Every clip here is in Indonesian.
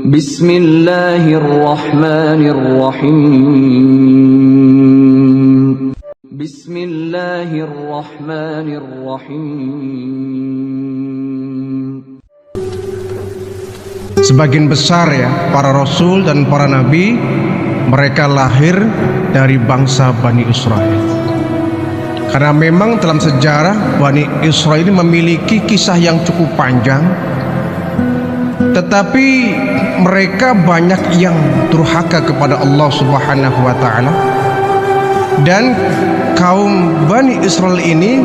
Bismillahirrahmanirrahim. Bismillahirrahmanirrahim. Sebagian besar ya para rasul dan para nabi, mereka lahir dari bangsa Bani Israel. Karena memang dalam sejarah Bani Israel ini memiliki kisah yang cukup panjang, tetapi mereka banyak yang durhaka kepada Allah Subhanahu wa ta'ala. Dan kaum Bani Israel ini,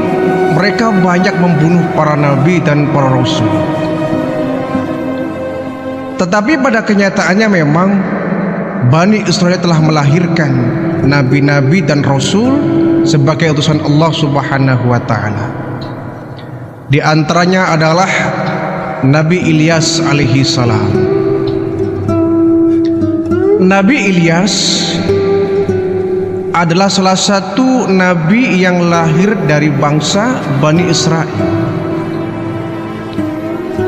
mereka banyak membunuh para nabi dan para rasul. Tetapi pada kenyataannya memang Bani Israel telah melahirkan nabi-nabi dan rasul sebagai utusan Allah Subhanahu wa ta'ala. Di antaranya adalah Nabi Ilyas alaihi salam. Nabi Ilyas adalah salah satu nabi yang lahir dari bangsa Bani Israel.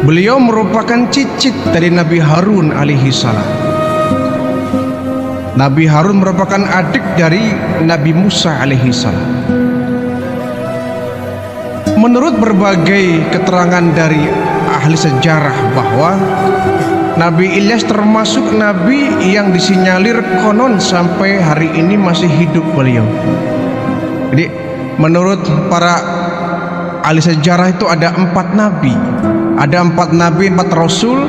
Beliau merupakan cicit dari Nabi Harun alaihi salam. Nabi Harun merupakan adik dari Nabi Musa alaihi salam. Menurut berbagai keterangan dari ahli sejarah bahwa Nabi Ilyas termasuk nabi yang disinyalir konon sampai hari ini masih hidup beliau. Jadi menurut para ahli sejarah itu ada 4 nabi, ada 4 nabi, 4 rasul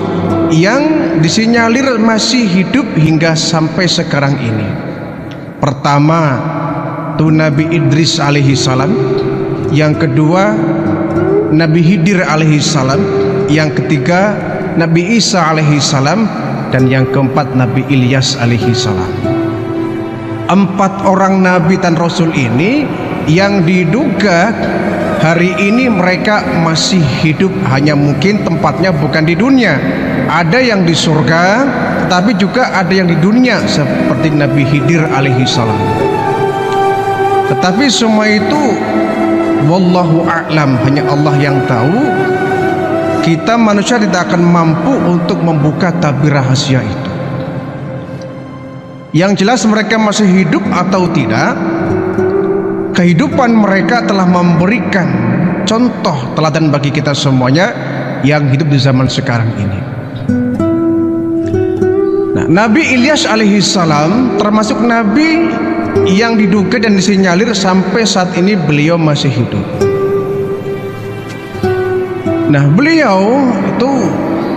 yang disinyalir masih hidup hingga sampai sekarang ini. Pertama itu Nabi Idris alaihi salam, yang kedua Nabi Khidir alaihi salam, yang ketiga Nabi Isa alaihi salam, dan yang keempat Nabi Ilyas alaihi salam. 4 orang nabi dan rasul ini yang diduga hari ini mereka masih hidup, hanya mungkin tempatnya bukan di dunia. Ada yang di surga, tetapi juga ada yang di dunia seperti Nabi Khidir alaihi salam. Tetapi semua itu wallahu a'lam, hanya Allah yang tahu. Kita manusia tidak akan mampu untuk membuka tabir rahasia itu. Yang jelas mereka masih hidup atau tidak, kehidupan mereka telah memberikan contoh teladan bagi kita semuanya yang hidup di zaman sekarang ini. Nah, Nabi Ilyas alaihi salam termasuk nabi yang diduga dan disinyalir sampai saat ini beliau masih hidup. Nah, beliau itu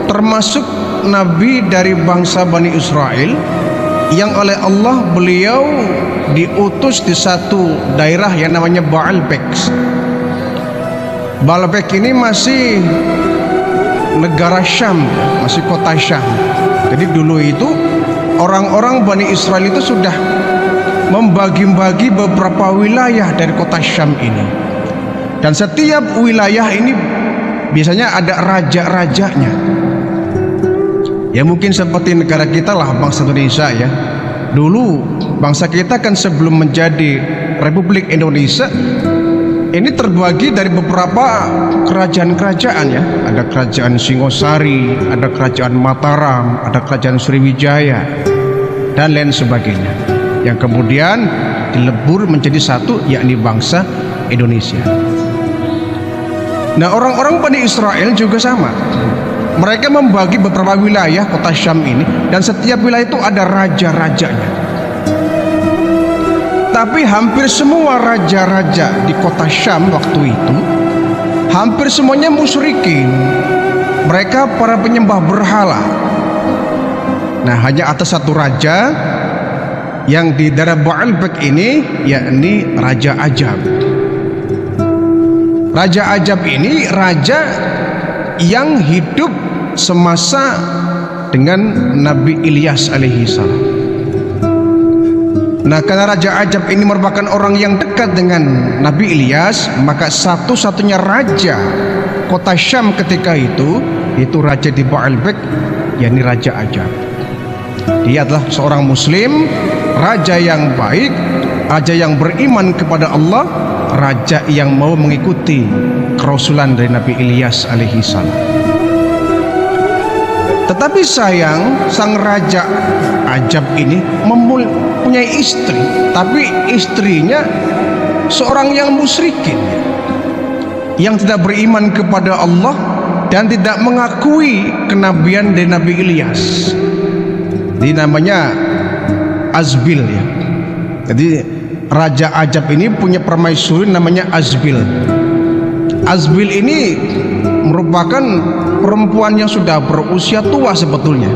termasuk nabi dari bangsa Bani Israel yang oleh Allah beliau diutus di satu daerah yang namanya Baalbek. Baalbek ini masih negara Syam, masih kota Syam. Jadi dulu itu orang-orang Bani Israel itu sudah membagi-bagi beberapa wilayah dari kota Syam ini. Dan setiap wilayah ini biasanya ada raja-rajanya. Ya mungkin seperti negara kita lah, bangsa Indonesia ya. Dulu bangsa kita kan sebelum menjadi Republik Indonesia ini terbagi dari beberapa kerajaan-kerajaan ya. Ada kerajaan Singosari, ada kerajaan Mataram, ada kerajaan Sriwijaya dan lain sebagainya, yang kemudian dilebur menjadi satu, yakni bangsa Indonesia. Nah, orang-orang Bani Israel juga sama. Mereka membagi beberapa wilayah kota Syam ini, dan setiap wilayah itu ada raja-rajanya. Tapi hampir semua raja-raja di kota Syam waktu itu hampir semuanya musyrikin. Mereka para penyembah berhala. Nah, hanya atas satu raja yang di daerah Baalbek ini, yakni Raja Ajab. Raja Ajab ini raja yang hidup semasa dengan Nabi Ilyas alaihi salam. Nah, karena Raja Ajab ini merupakan orang yang dekat dengan Nabi Ilyas, maka satu-satunya raja kota Syam ketika itu raja di Baalbek, yakni Raja Ajab. Dia adalah seorang muslim, raja yang baik, raja yang beriman kepada Allah, raja yang mau mengikuti kerasulan dari Nabi Ilyas alaihi salam. Tetapi sayang, sang raja Ajab ini mempunyai istri, tapi istrinya seorang yang musyrikin, yang tidak beriman kepada Allah dan tidak mengakui kenabian dari Nabi Ilyas. Ini namanya Azbil ya. Jadi Raja Ajab ini punya permaisuri namanya Azbil. Azbil ini merupakan perempuan yang sudah berusia tua sebetulnya,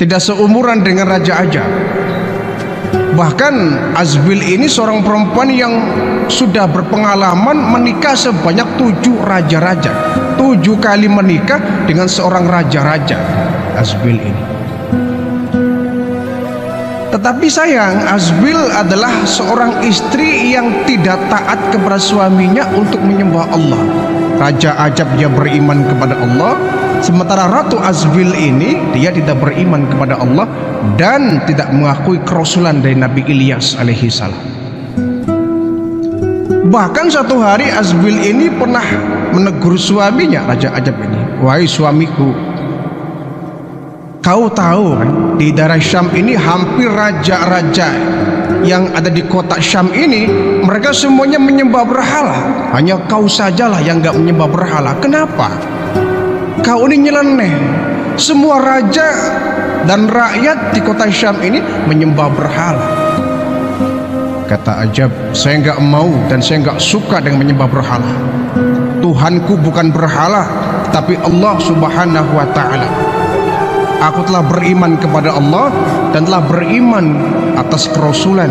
tidak seumuran dengan Raja Ajab. Bahkan Azbil ini seorang perempuan yang sudah berpengalaman menikah sebanyak 7 raja-raja, 7 kali menikah dengan seorang raja-raja Azbil ini. Tetapi sayang, Azbil adalah seorang istri yang tidak taat kepada suaminya untuk menyembah Allah. Raja Ajab dia beriman kepada Allah, sementara Ratu Azbil ini dia tidak beriman kepada Allah dan tidak mengakui kerasulan dari Nabi Ilyas alaihi salam. Bahkan satu hari Azbil ini pernah menegur suaminya, Raja Ajab ini, "Wahai suamiku, kau tahu kan, di daerah Syam ini hampir raja-raja yang ada di kota Syam ini mereka semuanya menyembah berhala. Hanya kau sajalah yang gak menyembah berhala. Kenapa? Kau ini nyeleneh. Semua raja dan rakyat di kota Syam ini menyembah berhala." Kata Ajab, "Saya gak mau dan saya gak suka dengan menyembah berhala. Tuhanku bukan berhala, tapi Allah subhanahu wa ta'ala. Aku telah beriman kepada Allah dan telah beriman atas kerasulan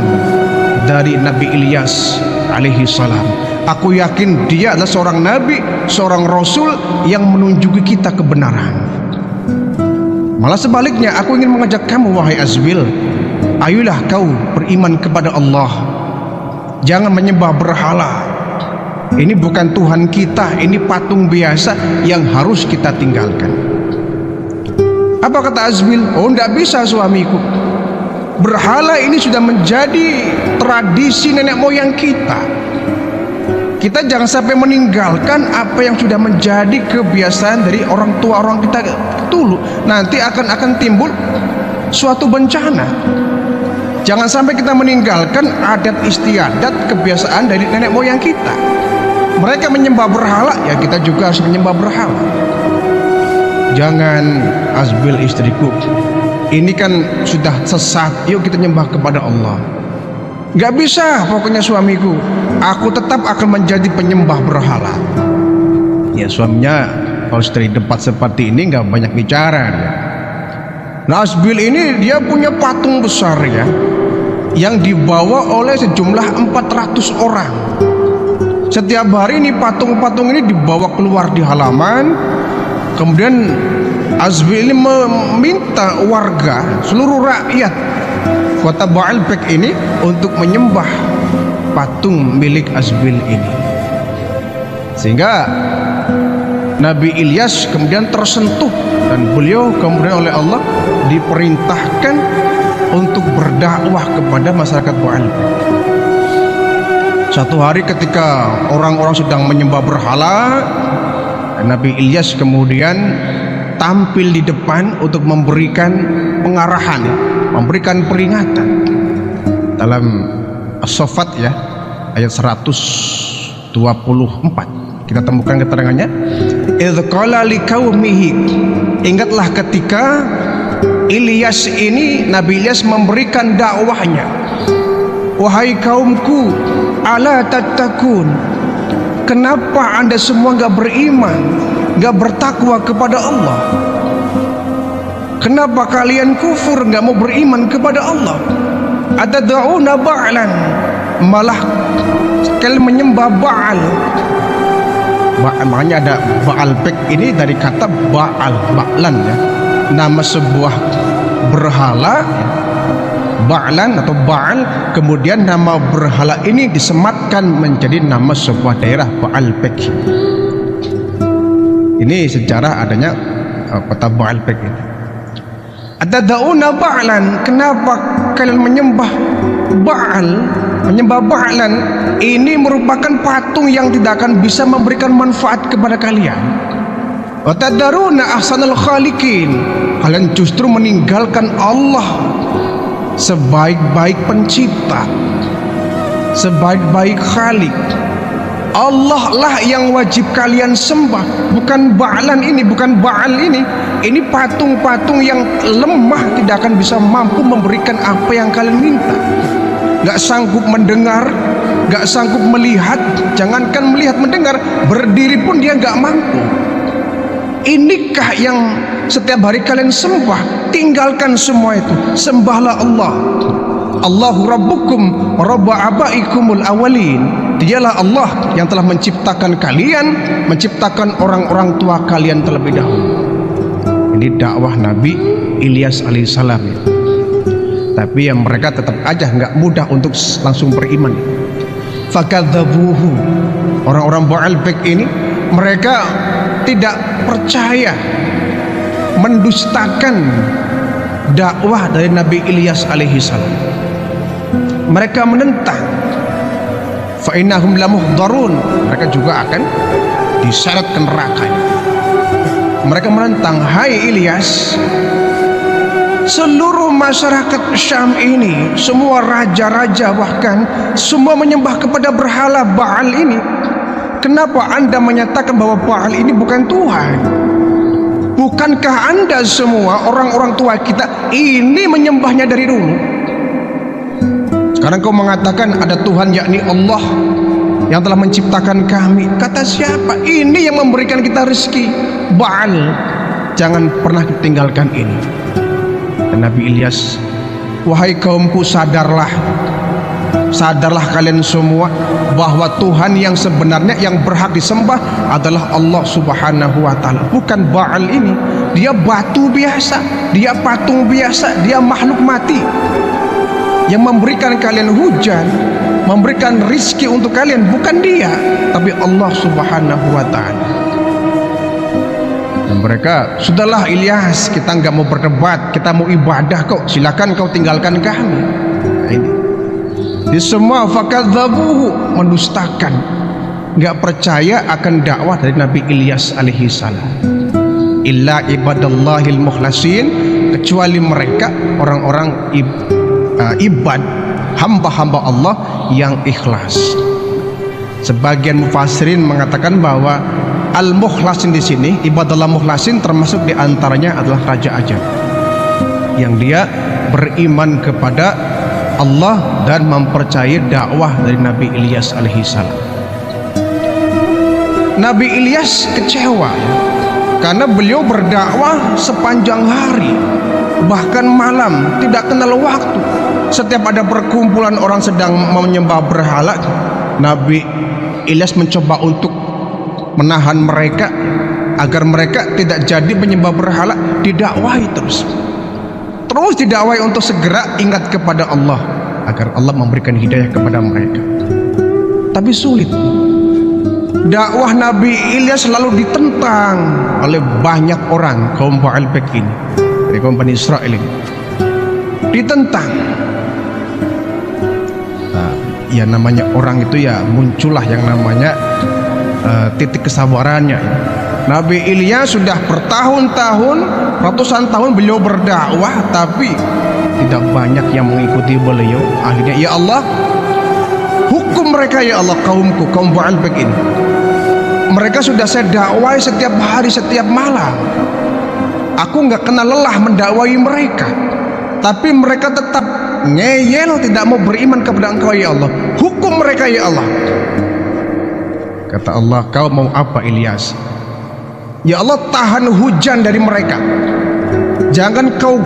dari Nabi Ilyas alaihi salam. Aku yakin dia adalah seorang nabi, seorang rasul yang menunjuki kita kebenaran. Malah sebaliknya, aku ingin mengajak kamu, wahai Azbil, ayolah kau beriman kepada Allah. Jangan menyembah berhala. Ini bukan Tuhan kita, ini patung biasa yang harus kita tinggalkan." Apa kata Azbil? "Oh, tidak bisa suamiku. Berhala ini sudah menjadi tradisi nenek moyang kita. Kita jangan sampai meninggalkan apa yang sudah menjadi kebiasaan dari orang tua orang kita dulu. Nanti akan timbul suatu bencana. Jangan sampai kita meninggalkan adat istiadat kebiasaan dari nenek moyang kita. Mereka menyembah berhala, ya kita juga harus menyembah berhala. Jangan Azbil istriku, ini kan sudah sesat, yuk kita nyembah kepada Allah." "Gak bisa pokoknya suamiku, aku tetap akan menjadi penyembah berhala." Ya suaminya kalau istri debat seperti ini gak banyak bicara dia. Nah Azbil ini dia punya patung besar ya, yang dibawa oleh sejumlah 400 orang. Setiap hari ini patung-patung ini dibawa keluar di halaman. Kemudian Azbil ini meminta warga, seluruh rakyat kota Baalbek ini untuk menyembah patung milik Azbil ini. Sehingga Nabi Ilyas kemudian tersentuh dan beliau kemudian oleh Allah diperintahkan untuk berdakwah kepada masyarakat Baalbek. Satu hari ketika orang-orang sedang menyembah berhala, Nabi Ilyas kemudian tampil di depan untuk memberikan pengarahan, memberikan peringatan. Dalam As-Saffat ya, ayat 124 kita temukan keterangannya, "Idz qala liqaumihi", ingatlah ketika Ilyas ini, Nabi Ilyas memberikan dakwahnya, "Wahai kaumku, ala tattaqun, kenapa anda semua gak beriman, gak bertakwa kepada Allah? Kenapa kalian kufur, gak mau beriman kepada Allah? Atad'una ba'lan, malah kalian menyembah Ba'al." Makanya ada Baalbek ini dari kata Ba'al, Ba'lan ya, nama sebuah berhala Ba'lan atau Ba'al, kemudian nama berhala ini disematkan menjadi nama sebuah daerah Baalbek. Ini sejarah adanya kota Baalbek ini. Atad'una Ba'lan, kenapa kalian menyembah Ba'al, menyembah Ba'lan? Ini merupakan patung yang tidak akan bisa memberikan manfaat kepada kalian. Wa tadaruna ahsanal khaliqin, kalian justru meninggalkan Allah sebaik-baik pencipta, sebaik-baik khalik. Allah lah yang wajib kalian sembah, bukan Ba'lan ini, bukan Ba'al ini. Ini patung-patung yang lemah, tidak akan bisa mampu memberikan apa yang kalian minta. Gak sanggup mendengar, gak sanggup melihat, jangankan melihat mendengar, berdiri pun dia gak mampu. Inikah yang setiap hari kalian sembah? Tinggalkan semua itu, sembahlah Allah. Allahu rabbukum wa rabbu abaikumul awalin. Dialah Allah yang telah menciptakan kalian, menciptakan orang-orang tua kalian terlebih dahulu. Ini dakwah Nabi Ilyas alaihissalam. Tapi yang mereka tetap aja nggak mudah untuk langsung beriman. Fakadzabuhu, orang-orang Baalbek ini mereka tidak percaya, mendustakan dakwah dari Nabi Ilyas alaihissalam. Mereka menentang. Fa innahum lamuhdarun, mereka juga akan diseret ke neraka. Mereka menentang, hai Ilyas, seluruh masyarakat Syam ini, semua raja-raja bahkan semua menyembah kepada berhala Baal ini. Kenapa Anda menyatakan bahwa Baal ini bukan Tuhan? Bukankah Anda semua orang-orang tua kita ini menyembahnya dari dulu? Sekarang kau mengatakan ada Tuhan, yakni Allah yang telah menciptakan kami. Kata siapa? Ini yang memberikan kita rezeki. Baal, jangan pernah tinggalkan ini. Dan Nabi Ilyas, wahai kaumku, sadarlah, sadarlah kalian semua bahwa Tuhan yang sebenarnya yang berhak disembah adalah Allah subhanahu wa ta'ala, bukan Baal ini. Dia batu biasa, dia patung biasa, dia makhluk mati. Yang memberikan kalian hujan, memberikan rizki untuk kalian bukan dia, tapi Allah subhanahu wa ta'ala. Dan mereka, sudahlah Ilyas, kita nggak mau berdebat, kita mau ibadah kok, silakan kau tinggalkan kami. Nah, ini di semua fakadzabuhu, mendustakan, nggak percaya akan dakwah dari Nabi Ilyas alaihissalam. Illa ibadallahil mukhlasin, kecuali mereka orang-orang ibad, hamba-hamba Allah yang ikhlas. Sebagian mufassirin mengatakan bahwa al-mukhlasin di sini, ibadallah mukhlasin, termasuk di antaranya adalah Raja Ajam, yang dia beriman kepada Allah dan mempercayai dakwah dari Nabi Ilyas alaihissalam. Nabi Ilyas kecewa karena beliau berdakwah sepanjang hari, bahkan malam, tidak kenal waktu. Setiap ada perkumpulan orang sedang menyembah berhala, Nabi Ilyas mencoba untuk menahan mereka agar mereka tidak jadi menyembah berhala. Didakwahi terus didakwahi untuk segera ingat kepada Allah agar Allah memberikan hidayah kepada mereka. Tapi sulit. Dakwah Nabi Ilyas selalu ditentang oleh banyak orang kaum Baalbek ini, dari kaum Bani Israel ini ditentang. Ya namanya orang itu ya muncullah yang namanya titik kesabarannya. Nabi Ilyas sudah bertahun-tahun, ratusan tahun beliau berdakwah, tapi tidak banyak yang mengikuti beliau. Akhirnya, ya Allah, hukum mereka ya Allah, kaumku, kaum Baalbek ini. Mereka sudah saya dakwai setiap hari, setiap malam. Aku nggak kenal lelah mendakwai mereka, tapi mereka tetap ngeyel, tidak mau beriman kepada Engkau ya Allah. Hukum mereka ya Allah. Kata Allah, kau mau apa Ilyas? Ya Allah, tahan hujan dari mereka. Jangan kau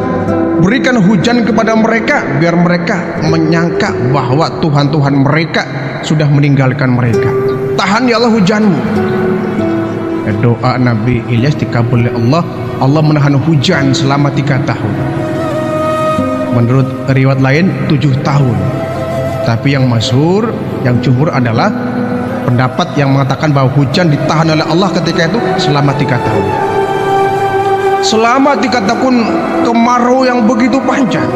berikan hujan kepada mereka, biar mereka menyangka bahwa Tuhan-Tuhan mereka sudah meninggalkan mereka. Tahan ya Allah hujanmu. Doa Nabi Ilyas dikabul oleh Allah. Allah menahan hujan selama 3 tahun. Menurut riwayat lain 7 tahun. Tapi yang masyhur, yang jumhur adalah pendapat yang mengatakan bahwa hujan ditahan oleh Allah ketika itu selama 3 tahun. Selama 3 tahun kemarau yang begitu panjang,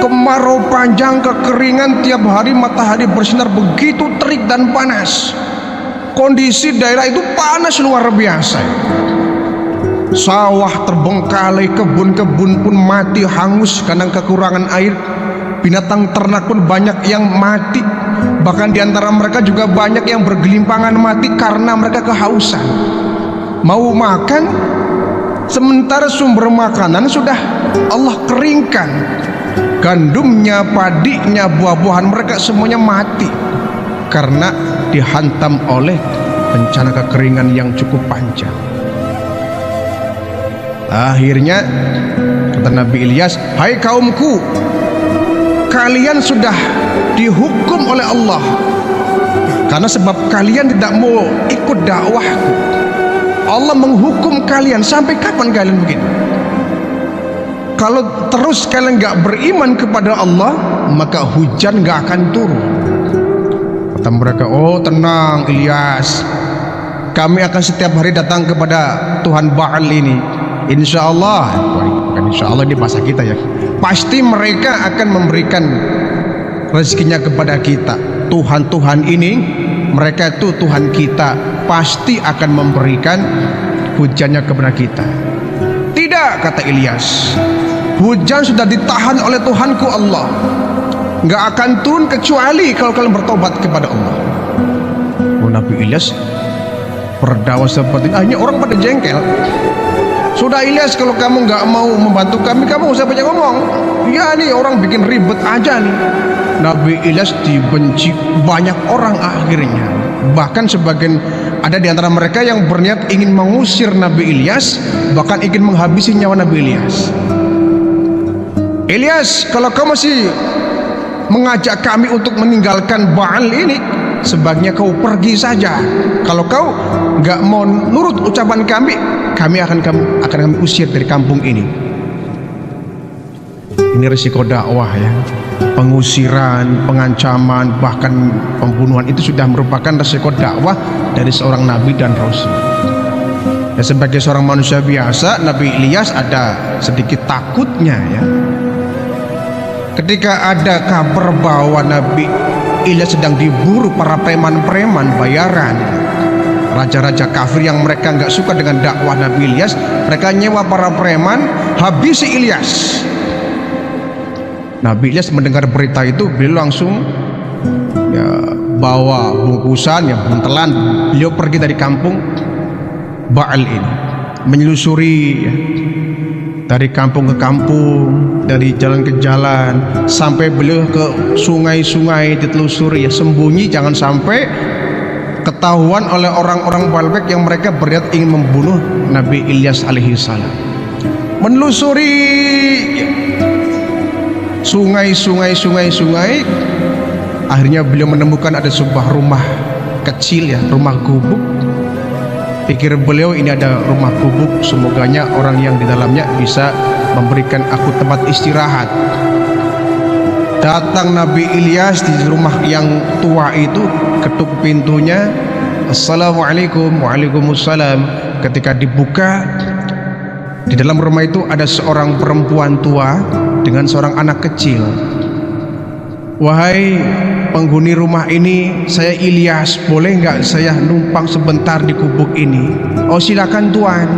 kemarau panjang, kekeringan, tiap hari matahari bersinar begitu terik dan panas. Kondisi daerah itu panas luar biasa. Sawah terbengkalai, kebun-kebun pun mati hangus karena kekurangan air. Binatang ternak pun banyak yang mati. Bahkan di antara mereka juga banyak yang bergelimpangan mati karena mereka kehausan. Mau makan, sementara sumber makanan sudah Allah keringkan. Gandumnya, padinya, buah-buahan mereka semuanya mati karena dihantam oleh bencana kekeringan yang cukup panjang. Akhirnya kata Nabi Ilyas, "Hai kaumku, kalian sudah dihukum oleh Allah karena sebab kalian tidak mau ikut dakwahku. Allah menghukum kalian. Sampai kapan kalian begini? Kalau terus kalian gak beriman kepada Allah, maka hujan gak akan turun." Kata mereka, "Oh tenang Ilyas, kami akan setiap hari datang kepada Tuhan Baal ini. Insya Allah," bukan insya Allah, ini bahasa kita ya, "pasti mereka akan memberikan rezekinya kepada kita. Tuhan-Tuhan ini, mereka itu Tuhan kita, pasti akan memberikan hujannya kepada kita." "Tidak," kata Ilyas, "hujan sudah ditahan oleh Tuhanku Allah. Nggak akan turun kecuali kalau kalian bertobat kepada Allah." Oh, Nabi Ilyas berdakwah seperti ini, akhirnya orang pada jengkel. "Sudah Ilyas, kalau kamu nggak mau membantu kami, kamu nggak usah banyak ngomong. Ya nih orang bikin ribet aja nih." Nabi Ilyas dibenci banyak orang akhirnya. Bahkan sebagian ada di antara mereka yang berniat ingin mengusir Nabi Ilyas, bahkan ingin menghabisi nyawa Nabi Ilyas. "Ilyas, kalau kau masih mengajak kami untuk meninggalkan Baal ini, sebaiknya kau pergi saja. Kalau kau nggak mau nurut ucapan kami akan kami usir dari kampung ini." Ini risiko dakwah ya. Pengusiran, pengancaman, bahkan pembunuhan itu sudah merupakan risiko dakwah dari seorang nabi dan rasul. Ya, sebagai seorang manusia biasa, Nabi Ilyas ada sedikit takutnya ya. Ketika ada kabar bahwa Nabi Ilyas sedang diburu para preman-preman bayaran, raja-raja kafir yang mereka nggak suka dengan dakwah Nabi Ilyas, mereka nyewa para preman habisi Ilyas. Nabi Ilyas mendengar berita itu, beliau langsung ya, bawa bungkusan ya, buntelan, beliau pergi dari kampung Baal ini, menelusuri ya, dari kampung ke kampung, dari jalan ke jalan, sampai beliau ke sungai-sungai ditelusuri ya, sembunyi jangan sampai ketahuan oleh orang-orang Baalbek yang mereka berniat ingin membunuh Nabi Ilyas alaihi salam. Menelusuri ya, sungai, akhirnya beliau menemukan ada sebuah rumah kecil ya, rumah gubuk. Pikir beliau ini ada rumah gubuk, semoganya orang yang di dalamnya bisa memberikan aku tempat istirahat. Datang Nabi Ilyas di rumah yang tua itu, ketuk pintunya, "Assalamualaikum." "Waalaikumsalam." Ketika dibuka, di dalam rumah itu ada seorang perempuan tua dengan seorang anak kecil. "Wahai penghuni rumah ini, saya Ilyas, boleh nggak saya numpang sebentar di gubuk ini?" "Oh silakan tuan,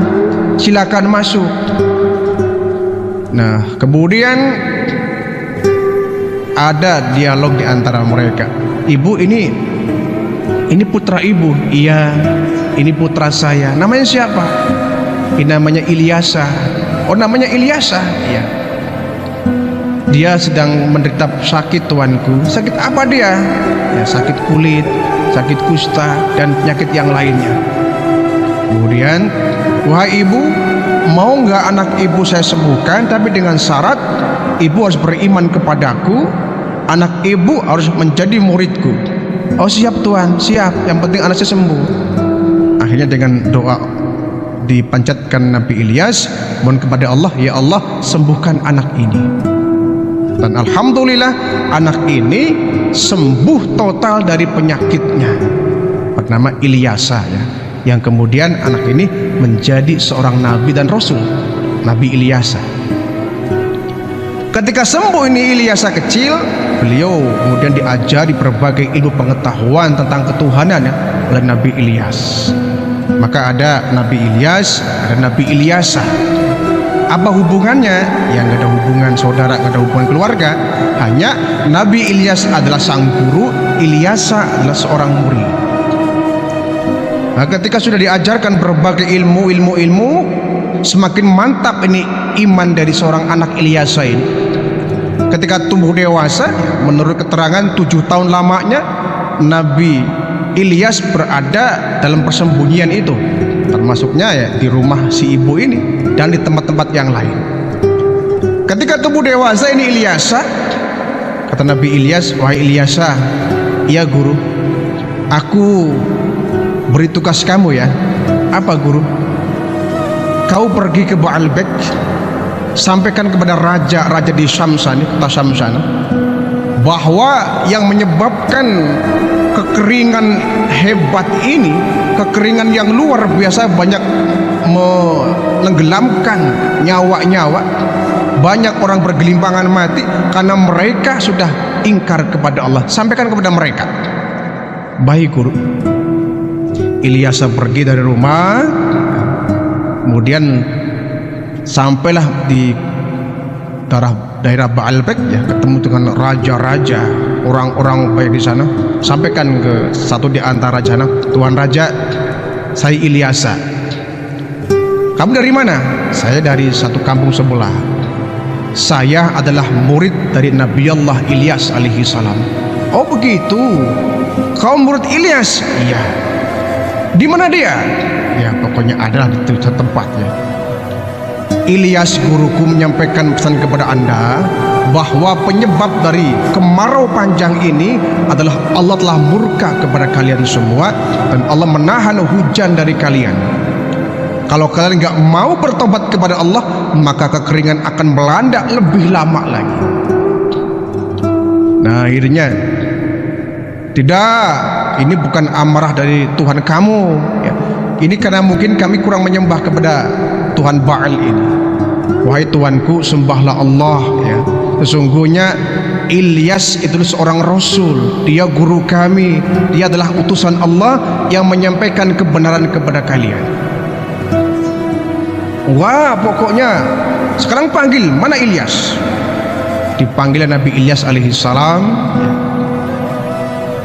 silakan masuk." Nah kemudian ada dialog di antara mereka. "Ibu, ini putra ibu." "Iya, ini putra saya." "Namanya siapa?" "Ini namanya Ilyasa." "Oh namanya Ilyasa." "Iya." "Dia sedang menderita sakit tuanku." "Sakit apa dia?" "Ya sakit kulit, sakit kusta, dan penyakit yang lainnya." Kemudian, "Wahai ibu, mau nggak anak ibu saya sembuhkan, tapi dengan syarat ibu harus beriman kepadaku, anak ibu harus menjadi muridku." "Oh siap tuan, siap, yang penting anak saya sembuh." Akhirnya dengan doa dipanjatkan Nabi Ilyas, mohon kepada Allah, "Ya Allah, sembuhkan anak ini." Dan alhamdulillah anak ini sembuh total dari penyakitnya, bernama Ilyasa ya. Yang kemudian anak ini menjadi seorang nabi dan rasul, Nabi Ilyasa. Ketika sembuh ini Ilyasa kecil, beliau kemudian diajari berbagai ilmu pengetahuan tentang ketuhanan ya, oleh Nabi Ilyas. Maka ada Nabi Ilyas, ada Nabi Ilyasa. Apa hubungannya? Ya nggak ada hubungan saudara, nggak ada hubungan keluarga. Hanya Nabi Ilyas adalah sang guru, Ilyasa adalah seorang murid. Nah, ketika sudah diajarkan berbagai ilmu, semakin mantap ini iman dari seorang anak Ilyasa ini. Ketika tumbuh dewasa, menurut keterangan 7 tahun lamanya Nabi Ilyas berada dalam persembunyian itu, termasuknya ya di rumah si ibu ini dan di tempat-tempat yang lain. Ketika tumbuh dewasa ini Ilyasa, kata Nabi Ilyas, wahai Ilyasa, iya guru, aku beri tugas kamu ya. Apa guru? Kau pergi ke Baalbek, sampaikan kepada raja di Syam sana, kota Syam sana, bahwa yang menyebabkan kekeringan hebat ini, kekeringan yang luar biasa banyak menenggelamkan nyawa-nyawa, banyak orang bergelimpangan mati karena mereka sudah ingkar kepada Allah. Sampaikan kepada mereka. Baik guru. Ilyasa pergi dari rumah, kemudian sampailah di daerah Baalbek ya, ketemu dengan raja-raja, orang-orang baik di sana. Sampaikan ke satu di antara sana, Tuan Raja, saya Ilyasa. Kamu dari mana? Saya dari satu kampung sebelah. Saya adalah murid dari Nabi Allah Ilyas alaihi salam. Oh begitu. Kau murid Ilyas? Iya. Di mana dia? Ya pokoknya ada di tempatnya. Ilyas guruku menyampaikan pesan kepada Anda bahwa penyebab dari kemarau panjang ini adalah Allah telah murka kepada kalian semua dan Allah menahan hujan dari kalian. Kalau kalian nggak mau bertobat kepada Allah, maka kekeringan akan melanda lebih lama lagi. Nah akhirnya, tidak, ini bukan amarah dari Tuhan kamu ya. Ini karena mungkin kami kurang menyembah kepada Tuhan Baal ini. Wahai Tuanku, sembahlah Allah ya. Sesungguhnya Ilyas itu seorang rasul, dia guru kami, dia adalah utusan Allah yang menyampaikan kebenaran kepada kalian. Wah pokoknya sekarang panggil, mana Ilyas? Dipanggil Nabi Ilyas alaihi salam ya.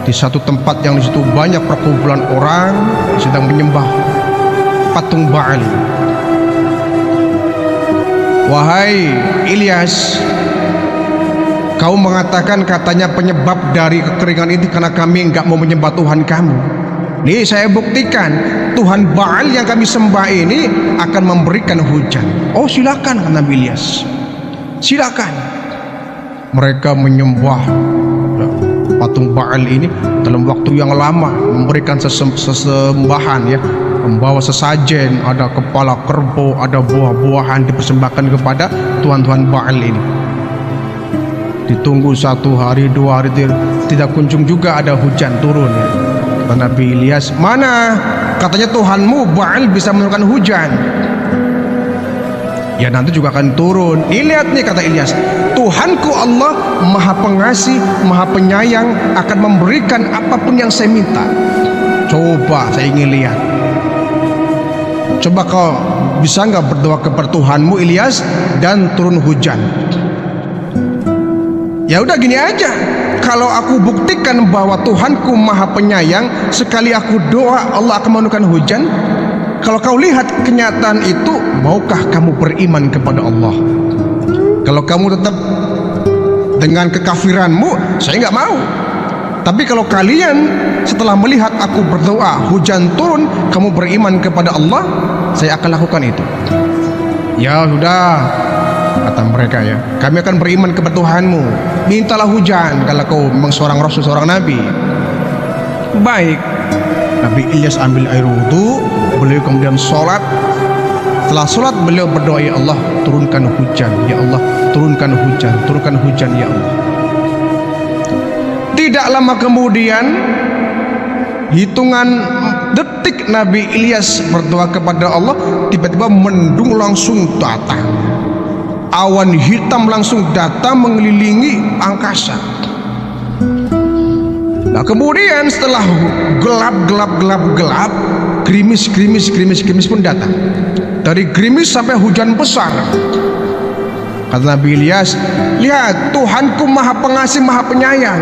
Di satu tempat yang di situ banyak perkumpulan orang sedang menyembah patung Baal. Wahai Ilyas, kau mengatakan katanya penyebab dari kekeringan itu karena kami enggak mau menyembah Tuhan kamu. Nih saya buktikan, Tuhan Baal yang kami sembah ini akan memberikan hujan. Oh silakan, kata Nabi Ilyas, silakan. Mereka menyembah patung Baal ini dalam waktu yang lama, memberikan sesembahan ya, membawa sesajen, ada kepala kerbau, ada buah-buahan dipersembahkan kepada tuhan-tuhan Baal ini. Ditunggu 1 hari 2 hari tidak kunjung juga ada hujan turun ya. Kata Nabi Ilyas, mana katanya Tuhanmu Baal bisa menurunkan hujan? Ya nanti juga akan turun. Lihat nih, kata Ilyas, Tuhanku Allah maha pengasih, maha penyayang, akan memberikan apapun yang saya minta. Coba saya ingin lihat. Coba kau bisa nggak berdoa kepada Tuhanmu Ilyas dan turun hujan? Ya udah gini aja, kalau aku buktikan bahwa Tuhanku maha penyayang, sekali aku doa Allah akan menurunkan hujan. Kalau kau lihat kenyataan itu, maukah kamu beriman kepada Allah? Kalau kamu tetap dengan kekafiranmu, saya nggak mau. Tapi kalau kalian setelah melihat aku berdoa hujan turun, kamu beriman kepada Allah, saya akan lakukan itu. Ya sudah, kata mereka ya, kami akan beriman kepada Tuhanmu. Mintalah hujan kalau kau memang seorang rasul, seorang nabi. Baik. Nabi Ilyas ambil air wudhu, beliau kemudian sholat. Setelah sholat beliau berdoa, ya Allah turunkan hujan, ya Allah turunkan hujan, turunkan hujan ya Allah. Tidak lama kemudian, hitungan detik Nabi Ilyas berdoa kepada Allah, tiba-tiba mendung langsung datang, awan hitam langsung datang mengelilingi angkasa. Nah kemudian setelah gelap, gerimis pun datang. Dari gerimis sampai hujan besar. Kata Nabi Ilyas, lihat, Tuhanku maha pengasih, maha penyayang.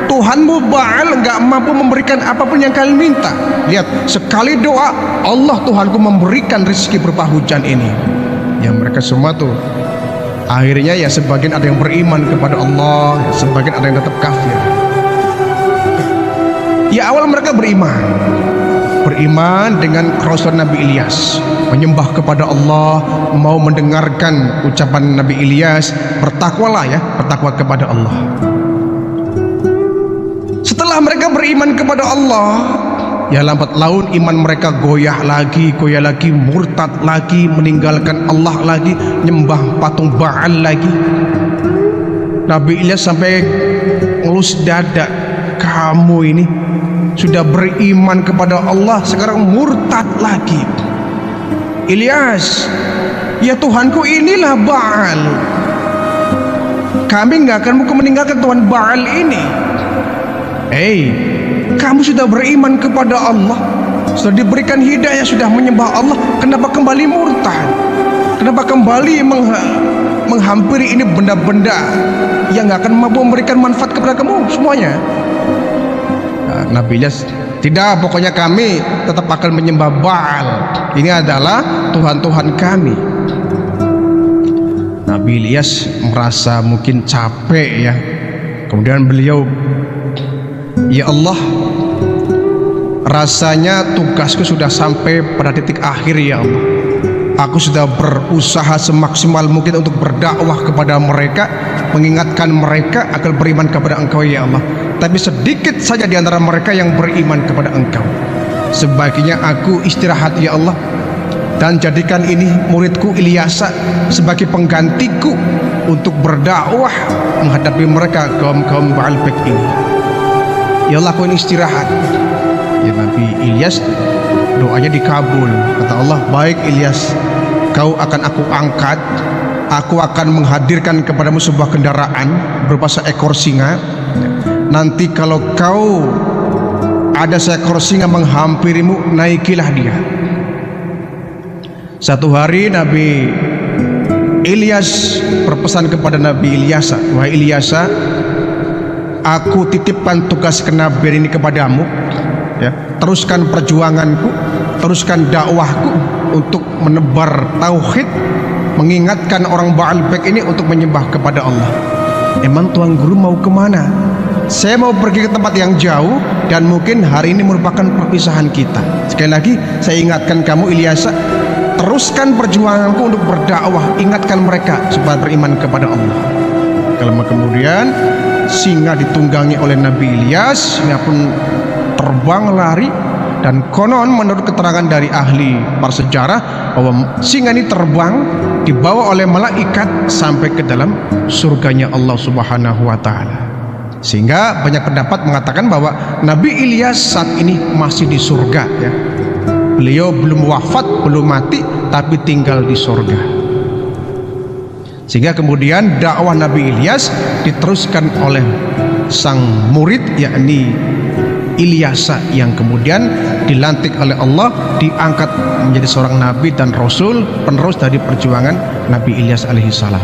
Tuhanmu Baal nggak mampu memberikan apapun yang kalian minta. Lihat, sekali doa Allah Tuhanku memberikan rezeki berupa hujan ini. Ya mereka semua tuh akhirnya ya sebagian ada yang beriman kepada Allah, ya, sebagian ada yang tetap kafir. Ya awal mereka beriman dengan Rasul Nabi Ilyas, menyembah kepada Allah, mau mendengarkan ucapan Nabi Ilyas, bertakwalah ya, bertakwa kepada Allah. Setelah mereka beriman kepada Allah, ya lambat laun iman mereka goyah lagi, murtad lagi, meninggalkan Allah lagi, nyembah patung Baal lagi. Nabi Ilyas sampai ngelus dada, kamu ini sudah beriman kepada Allah, sekarang murtad lagi. Ilyas, ya Tuhanku inilah Baal, kami nggak akan mau meninggalkan Tuhan Baal ini. Kamu sudah beriman kepada Allah, sudah diberikan hidayah, sudah menyembah Allah, kenapa kembali murtad? Kenapa kembali menghampiri ini benda-benda yang nggak akan mampu memberikan manfaat kepada kamu semuanya? Nabi Ilyas, tidak, pokoknya kami tetap akan menyembah Baal. Ini adalah Tuhan-Tuhan kami. Nabi Ilyas merasa mungkin capek ya. Kemudian beliau, ya Allah, rasanya tugasku sudah sampai pada titik akhir ya Allah. Aku sudah berusaha semaksimal mungkin untuk berdakwah kepada mereka, mengingatkan mereka agar beriman kepada Engkau ya Allah. Tapi sedikit saja di antara mereka yang beriman kepada Engkau. Sebaiknya aku istirahat ya Allah, dan jadikan ini muridku Ilyasa sebagai penggantiku untuk berdakwah menghadapi mereka kaum Baalbek ini. Ya Allah, aku ini istirahat. Ya Nabi Ilyas doanya dikabul. Kata Allah, baik Ilyas, kau akan aku angkat. Aku akan menghadirkan kepadamu sebuah kendaraan berupa seekor singa. Nanti kalau kau ada seekor singa menghampirimu, naikilah dia. Satu hari Nabi Ilyas berpesan kepada Nabi Ilyasa, wahai Ilyasa, aku titipkan tugas kenabian ini kepadamu ya. Teruskan perjuanganku, teruskan dakwahku untuk menebar tauhid, mengingatkan orang Baalbek ini untuk menyembah kepada Allah. Emang Tuan Guru mau kemana? Saya mau pergi ke tempat yang jauh, dan mungkin hari ini merupakan perpisahan kita. Sekali lagi saya ingatkan kamu Ilyasa, teruskan perjuanganku untuk berdakwah, ingatkan mereka supaya beriman kepada Allah. Kalau kemudian singa ditunggangi oleh Nabi Ilyas, singa pun terbang lari, dan konon menurut keterangan dari ahli bersejarah bahwa singa ini terbang dibawa oleh malaikat sampai ke dalam surganya Allah Subhanahu wa taala. Sehingga banyak pendapat mengatakan bahwa Nabi Ilyas saat ini masih di surga ya. Beliau belum wafat, belum mati, tapi tinggal di surga. Sehingga kemudian dakwah Nabi Ilyas diteruskan oleh sang murid, yakni Ilyasa, yang kemudian dilantik oleh Allah, diangkat menjadi seorang nabi dan rasul, penerus dari perjuangan Nabi Ilyas alaihissalam.